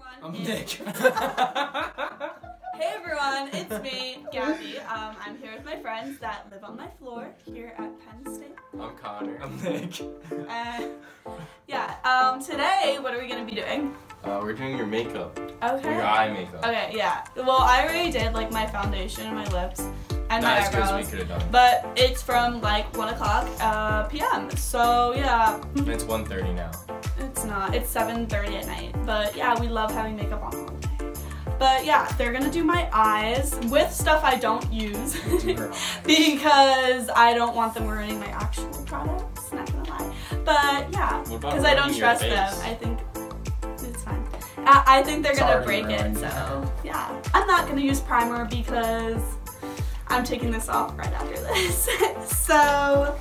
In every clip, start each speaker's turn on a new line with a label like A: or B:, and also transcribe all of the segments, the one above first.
A: I'm Nick.
B: Hey everyone, it's me, Gabby. I'm here with my friends that live on my floor here at Penn State.
A: I'm Connor. I'm Nick.
B: Today, what are we going to be doing?
A: We're doing your makeup.
B: Okay.
A: Your eye makeup.
B: Okay, yeah. Well, I already did like my foundation and my lips and my eyebrows.
A: Not as good as we could have done.
B: But it's from like 1 o'clock p.m. So yeah.
A: And it's 1:30 now.
B: It's not. It's 7:30 at night. But yeah, we love having makeup on all day. But yeah, they're gonna do my eyes with stuff I don't use because I don't want them ruining my actual products. Not gonna lie. But yeah, because I don't trust them. I think it's fine. I think they're gonna break it. So yeah, I'm not gonna use primer because I'm taking this off right after this. So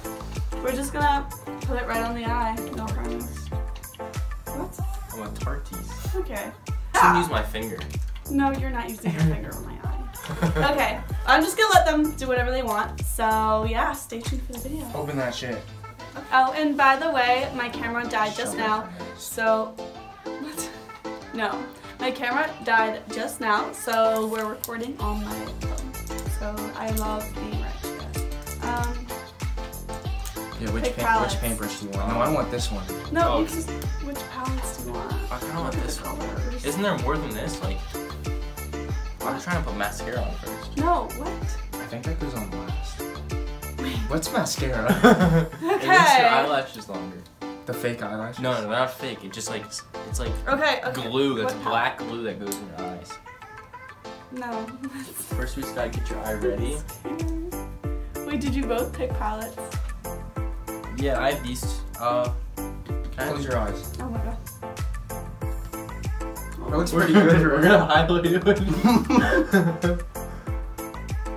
B: we're just gonna put it right on the eye. No primer. What?
A: I'm a tarties.
B: Okay.
A: I can use my finger.
B: No, you're not using your finger on my eye. Okay, I'm just gonna let them do whatever they want. So yeah, stay tuned for the video.
C: Open that shit.
B: Oh, and by the way, my camera died just now. So, what? No, my camera died just now. So we're recording on my phone. So I love being rich.
C: Yeah, which paintbrush do you want? No, I want this one.
B: No, which palettes do you want?
A: I kind of want this one. Isn't there more than this? Like, I'm trying to put mascara on first.
B: No, what?
C: I think that goes on last. What's mascara?
B: Okay.
A: It makes your eyelashes longer.
C: The fake eyelashes?
A: No, they're not fake. It just like, it's like
B: okay.
A: glue. That's black glue that goes in your eyes.
B: No.
A: First we just gotta get your eye ready.
B: Wait, did you both pick palettes?
A: Yeah, I have these.
C: Close your eyes.
B: Oh my god.
C: That looks pretty good.
A: We're gonna highlight it.
B: Oh my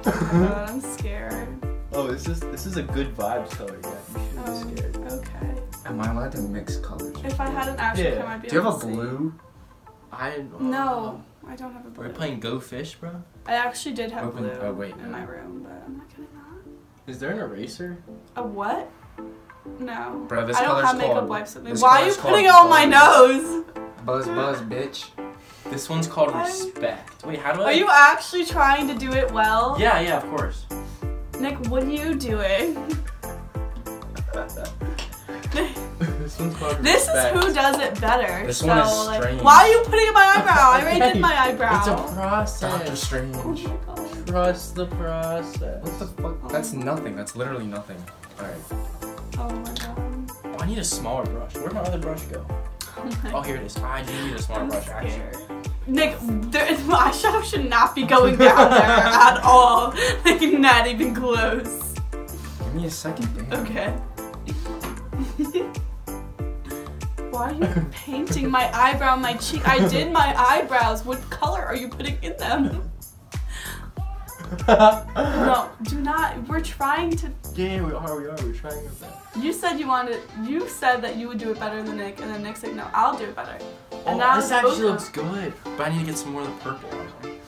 B: god, I'm scared.
A: Oh, this is a good vibes color. Yeah, you shouldn't be scared.
B: Okay.
C: Am I allowed to mix colors?
B: If I had an actual camera, I'd be
C: Do you
B: able
C: have a
B: to see.
C: blue?
B: No, I don't have a blue.
A: We're playing Go Fish, bro.
B: I actually did have blue
C: in
B: my room, but I'm not getting that.
A: Is there an eraser?
B: A what? No.
C: Bro, this
B: I don't
C: color's
B: have makeup
C: called-
B: wipes with me.
C: this
B: Why are you
C: color's
B: putting it
C: called
B: on my nose?
C: Buzz, bitch.
A: This one's called Respect. Wait, how do I?
B: Are you actually trying to do it well?
A: Yeah, of course.
B: Nick, what are you doing?
A: This one's called
B: This
A: Respect.
B: is who does it better.
C: This
B: so,
C: one is
B: like,
C: strange.
B: why are you putting it in my eyebrow? I already did my eyebrow.
A: It's a process.
C: Doctor Strange.
B: Oh my god.
A: Trust the process.
C: What the fuck? That's nothing. That's literally nothing. Alright.
B: Oh my god.
A: Oh, I need a smaller brush. Where'd my other brush go? Oh, here it is. I do need a smaller brush, actually.
B: Nick, my eyeshadow should not be going down there at all. Like, not even close.
C: Give me a second, damn.
B: Okay. Why are you painting my eyebrow, my cheek? I did my eyebrows. What color are you putting in them? No, do not. We're trying to.
A: Yeah, we are. We're trying our best.
B: You said you said that you would do it better than Nick, and then Nick said, no, I'll do it better. And
A: Oh,
B: now
A: this actually looks good. But I need to get some more of the purple on them.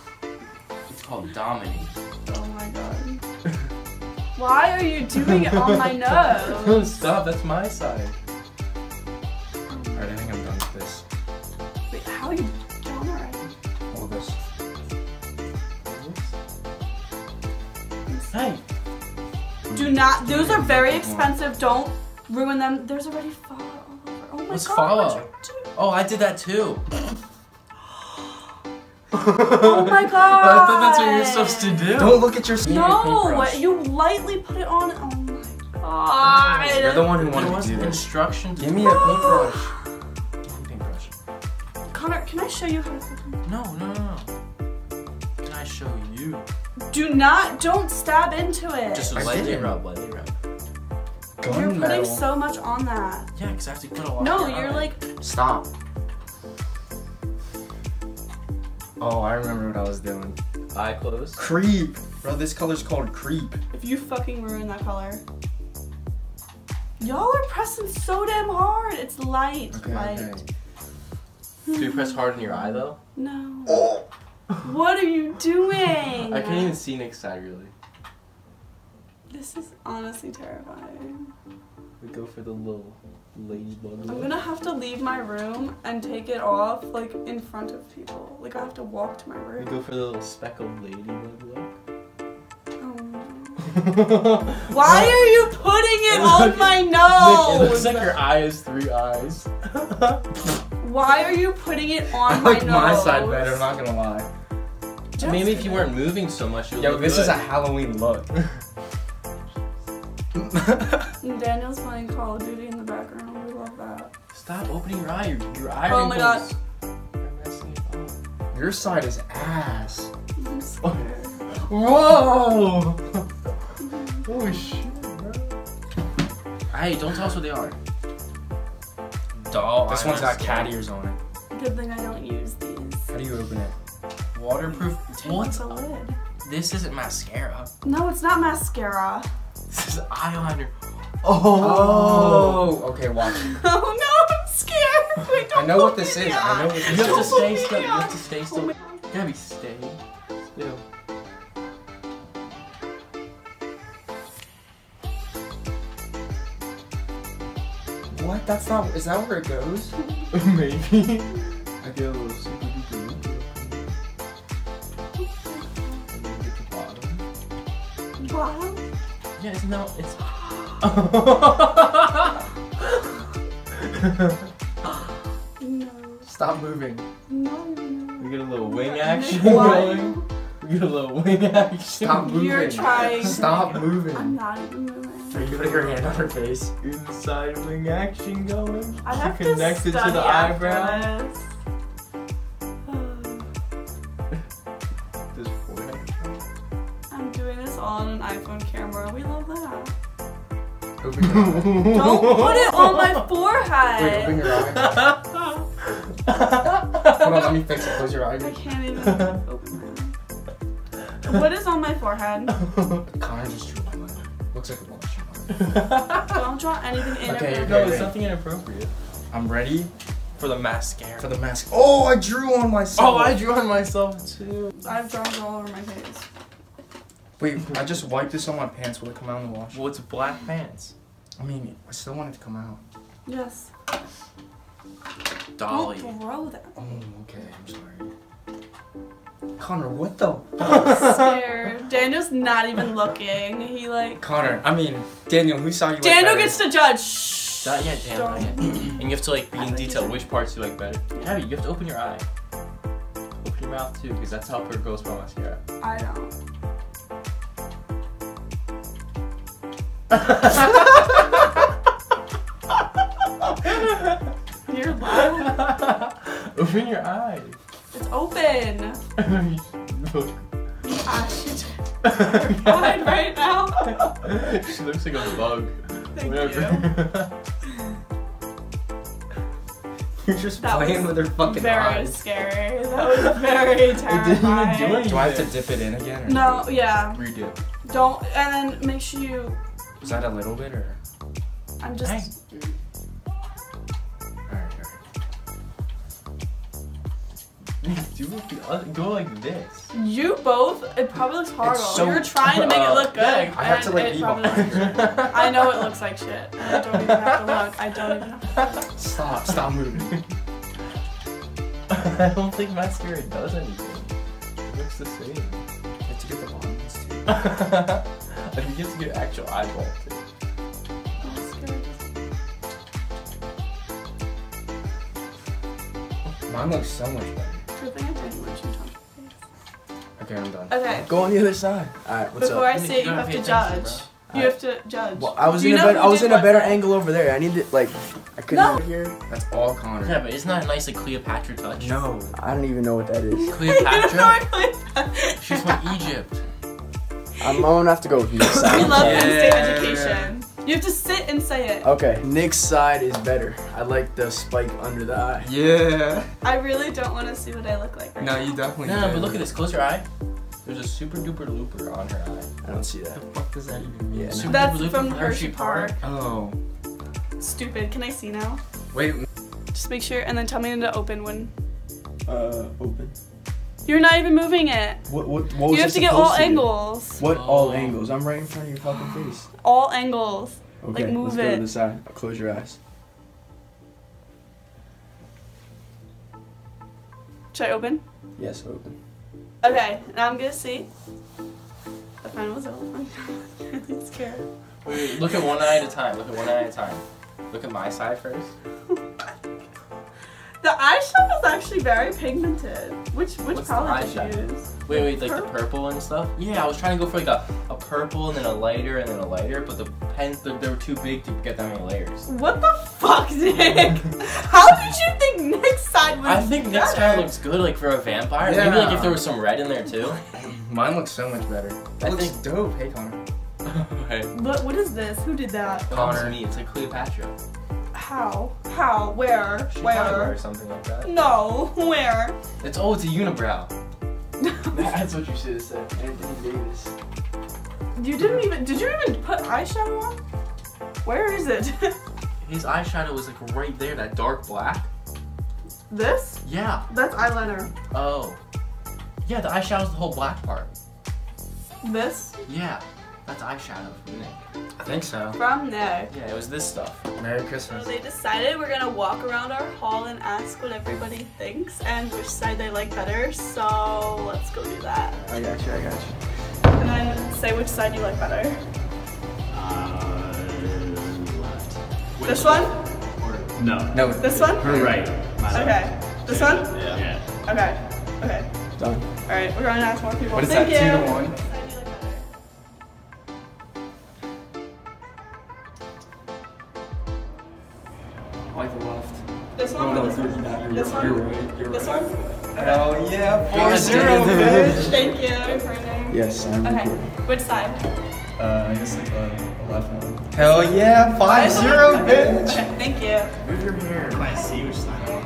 A: It's called Dominate.
B: Oh my god. Why are you doing it on my nose?
A: No, stop. That's my side.
C: Alright, I think I'm done with this.
B: Wait, how are you done already?
C: All this.
A: Hey.
B: Do not. Those are very expensive. Don't ruin them. There's already follow all over. Oh my
A: What's
B: god.
A: follow?
B: What you doing?
A: Oh, I did that too.
B: Oh my god.
A: I thought that's what you're supposed to do.
C: Don't look at your skin.
B: No, you lightly put it on. Oh my god.
C: You're the one who
A: There
C: wanted
A: was
C: to do this.
A: instructions.
C: Give me a paintbrush. Give me a paintbrush.
B: Connor, can I show you how to put them?
A: No. Can I show you?
B: Don't stab into it.
A: Just
C: I
A: lightly
C: didn't.
A: rub.
B: You're putting so much on that.
A: Yeah, because I have to put a lot.
B: No,
A: on
B: you're
A: it.
B: like.
C: Stop. Oh, I remember what I was doing.
A: Eye closed.
C: Creep. Bro, this color's called Creep.
B: If you fucking ruin that color. Y'all are pressing so damn hard. It's light.
C: Okay,
B: light.
C: okay.
A: Do you press hard in your eye though?
B: No. What are you doing?
A: I can't even see Nick's side really.
B: This is honestly terrifying.
A: We go for the little
C: Ladybug
B: I'm
C: look.
B: gonna have to leave my room and take it off like in front of people. Like I have to walk to my
A: You
B: room.
A: go for the little speckled ladybug look.
B: Oh, no. Why are you putting it on my nose?
A: Nick, it looks like your eye has 3 eyes.
B: Why are you putting it on
C: I
B: my
C: like
B: nose?
C: my side better, I'm not gonna lie.
A: Maybe if you weren't moving so much, it would
C: Yo,
A: look
C: this
A: good.
C: is a Halloween look.
B: And Daniel's playing Call of Duty in the background. We love that.
A: Stop opening your eye. Your eye
B: Oh my God.
A: wrinkles are messing it up.
C: Your side is ass.
B: I'm scared.
C: Whoa! Oh shit, bro.
A: Hey, don't tell us what they are. Doll.
C: This one's got cat ears on it.
B: Good thing I don't use these.
C: How do you open it?
A: Waterproof.
B: What's a lid?
A: This isn't mascara.
B: No, it's not mascara.
A: This is eyeliner.
C: Oh! Okay, watch.
B: Oh no, I'm scared. Wait,
C: I
B: don't
C: know what
B: poke
C: this
B: me in
C: is.
B: the
C: I know
B: eye.
C: what this
A: You
C: is.
A: have to
B: Don't
A: stay
B: poke me
A: still.
B: in
A: You
B: the
A: have to
B: eye.
A: stay
B: Oh
A: still.
B: my-
A: You gotta be stay still.
C: What? That's not. Is that where it goes?
A: Maybe.
C: I get a little super duper loop.
A: And then get the bottom.
B: Wow.
A: Yeah, it's no. It's.
B: No.
C: Stop moving.
B: No.
A: We get a little wing action
B: Why?
A: going. We get a little wing action.
C: Stop moving.
B: You're trying.
C: Stop moving.
B: I'm not even moving.
C: Are you putting your hand on her face?
A: Inside wing action going.
B: I have to
A: Connected to
B: study
A: the
B: after
A: eyebrow.
B: this.
A: This forehead.
B: I'm doing this all on an iPhone camera. We love that.
C: Open your eye.
B: Don't put it on my
C: Wait, open
B: forehead.
C: your eye. Hold on, let me fix it. Close your
B: I
C: eye.
B: can't even open my eye. What is on my forehead?
C: Connor just drew my line. Looks like a blush.
B: Don't draw anything inappropriate.
A: No, it's something inappropriate.
C: I'm ready
A: For the mascara.
C: for the mask. Oh, I drew on myself.
A: Oh, I drew on myself too.
B: I have drawings all over my face.
C: Wait, I just wiped this on my pants. Will it come out in the wash?
A: Well, it's black pants.
C: I mean, I still want it to come out.
B: Yes.
A: Dolly.
B: Don't throw that.
C: Oh, okay. I'm sorry. Connor, what the?
B: I'm scared. Daniel's not even looking. He like.
C: Connor, I mean, Daniel, who saw you? like
B: Daniel
C: better?
B: gets to judge. Shh.
A: Not yet, damn, not yet. And you have to like be
B: I
A: in
B: like
A: detail
B: it.
A: which parts you like better. Abby, you have to open your eye. Open your mouth too, because that's how it goes for mascara.
B: I don't. You're loud.
A: Open your eye.
B: It's open.
A: Look.
B: Ah, shit. Fine right now.
A: She looks like a bug.
B: Thank
A: Whatever.
C: You're just
B: That
C: playing
B: was
C: with her fucking
B: Very
C: eyes.
B: scary. That was very
A: do
B: terrifying.
A: anything.
C: Do I have to dip it in again? Or
B: No, yeah.
A: Redip.
B: Don't. And then make sure you.
C: Was that a little bit or?
B: I'm just.
A: Hey.
C: Alright,
A: Do it. Go like this.
B: You both. It probably looks horrible.
C: so-
B: You're trying to make it look good.
A: Yeah,
C: I have to,
B: and
C: like,
B: it
C: be
B: probably
C: behind
B: looks shit. I know it looks like shit. I don't even have to look. I don't even have to look.
C: Stop moving.
A: I don't think mascara does anything. It looks the same.
C: You have to get the bottoms too.
A: I think you have to get actual eyeball too.
B: I'm scared.
C: Mine looks so much better.
B: Good thing I didn't let you touch my face.
C: Okay, I'm done.
B: Okay.
D: Go on the other side. Alright, what's
B: Before
D: up?
B: I say it, you
A: gotta
B: have
A: pay
B: to
A: attention,
B: judge.
A: bro.
B: You have to judge.
D: Well, I was
B: Do
D: in
B: you
D: a
B: know
D: better,
B: who
D: I was
B: did
D: in a
B: what
D: better
B: then?
D: angle over there. I need to like I couldn't
B: No.
D: over here.
C: That's all Connor.
A: Yeah, but isn't that a nice like Cleopatra touch?
C: No.
D: I don't even know what that is.
A: Cleopatra? She's from Egypt.
D: I'm gonna have to go with Nick's side.
B: We love
A: Yeah.
B: Penn State education. You have to sit and say it.
D: Okay, Nick's side is better. I like the spike under the eye.
C: Yeah.
B: I really don't want to see what I look like right
C: No,
B: now.
C: you definitely.
A: No,
C: did.
A: but look at this. Close your eye. There's a super duper looper on her eye.
D: I don't see that.
C: What the fuck does that even mean?
D: Yeah, no.
A: Super
B: That's
A: duper looper
B: from Hershey Park.
C: Oh.
B: Stupid. Can I see now?
C: Wait.
B: Just make sure and then tell me when to open when.
D: Open.
B: You're not even moving it.
D: What was
B: You have
D: it
B: to get all
D: supposed to do?
B: angles.
D: What all
A: Oh.
D: angles? I'm right in front of your fucking face.
B: All angles.
D: Okay,
B: Like, move
D: let's go
B: it.
D: to the side. Close your eyes.
B: Should I open?
D: Yes, open.
B: Okay, now I'm gonna see. The pen was open. I'm really scared.
A: Wait, look at one eye at a time. Look at one eye at a time. Look at my side first.
B: The eyeshadow is actually very pigmented. Which
A: What's
B: palette
A: the
B: did you
A: eyeshadow?
B: use?
A: Wait, like the purple and stuff? Yeah, I was trying to go for like a purple and then a lighter and then a lighter, but the pens, they were too big to get that many layers.
B: What the fuck, Nick? How did you think Nick's side was
A: I think Nick's
B: better?
A: kind of looks good like for a vampire.
C: Yeah.
A: Maybe like if there was some red in there too.
C: Mine looks so much better.
A: I
C: It looks
A: think-
C: dope. Hey, Connor.
A: Okay.
B: What is this? Who did that?
A: Connor, me. It's like Cleopatra.
B: How? How? Where?
A: Chicago
B: Where?
A: or something like that.
B: No. Where?
A: It's it's a unibrow.
D: That's what you should have said. Anthony Davis.
B: You didn't even. Did you even put eyeshadow on? Where is it?
A: His eyeshadow was like right there, that dark black.
B: This?
A: Yeah.
B: That's eyeliner.
A: Oh. Yeah, the eyeshadow's the whole black part.
B: This?
A: Yeah. That's eyeshadow from Nick.
C: I think so.
B: From Nick.
A: Yeah, it was this stuff.
C: Merry
B: So
C: Christmas.
B: they decided we're gonna walk around our hall and ask what everybody thinks and which side they like better. So let's go do that.
D: I got you.
B: And then say which side you like better.
E: Left.
B: This one?
E: No.
C: No.
B: This one?
E: Right.
B: Okay. This one?
E: Yeah.
B: Okay. Okay.
D: Done.
B: Alright, we're going to ask more people.
C: What is
B: Thank
C: that?
B: you.
C: 2 to 1.
B: Which side do you like better?
D: I like the left.
B: This one? or this one? This one?
D: You're right. You're
B: This
D: right.
B: one?
C: Hell yeah.
A: Yeah,
C: 4-0, bitch.
B: Thank you for name.
D: Yes, I'm
B: Okay.
D: recording.
B: Which side?
C: I guess like the left one. Hell yeah. 5-0, bitch.
B: Okay, thank you.
C: Move your hair.
E: Can I see which side? Like,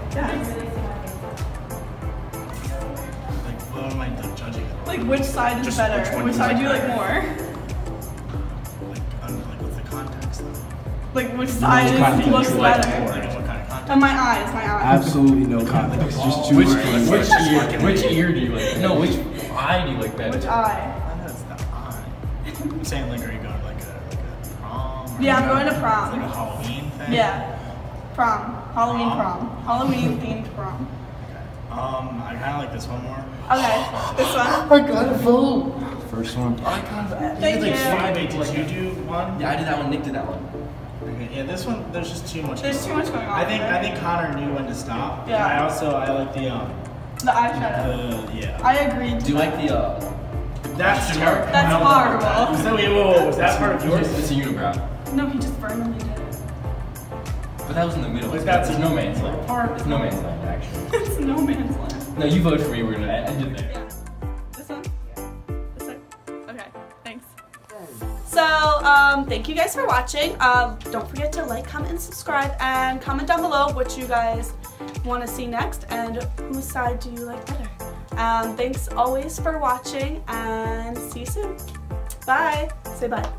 E: what am I judging?
B: Like, which side is
E: Just
B: better?
E: which one
B: Which
E: you
B: side
E: like
B: do you like
E: better?
B: more?
E: Like what's the context though?
B: Like, which side
D: context
B: looks
D: you
E: Like,
B: better?
E: like what kind of context?
B: And my eyes, my eyes.
D: Absolutely no context. Just two
A: Which
D: words.
A: which ear do you like? No, which eye do you like better?
B: Which eye?
E: I know it's the eye. I'm saying like, are you going to like a prom? Or
B: Yeah, I'm
E: you
B: going to
E: It's
B: prom.
E: like a Halloween thing.
B: Yeah. Prom. Halloween prom. Halloween themed prom.
E: I kind of like this one more.
B: Okay, this one.
C: I gotta vote.
D: First one.
B: Thank
A: like
B: you.
A: five-
E: Wait, did you do one?
A: Yeah, I did that one. Nick did that one.
E: Okay, yeah, this one, there's just too much.
B: There's too much going on.
E: I think Connor knew when to stop.
B: Yeah.
E: I like
B: The eyeshadow.
E: yeah.
B: I agreed.
A: Do you like the
E: That's
A: Smart.
E: smart.
B: That's horrible.
E: So wait, whoa, was that part of yours?
A: It's a unibrow.
B: No, he just randomly did it.
A: But that was in the middle.
E: But that's
A: It's no man's land.
E: part.
A: It's no man's land, actually.
B: It's no man's land.
A: No, you voted for me. We're gonna end it there.
B: Yeah. This one? This one? Okay, thanks. So, thank you guys for watching. Don't forget to like, comment, and subscribe, and comment down below what you guys want to see next and whose side do you like better. Thanks always for watching, and see you soon. Bye. Say bye.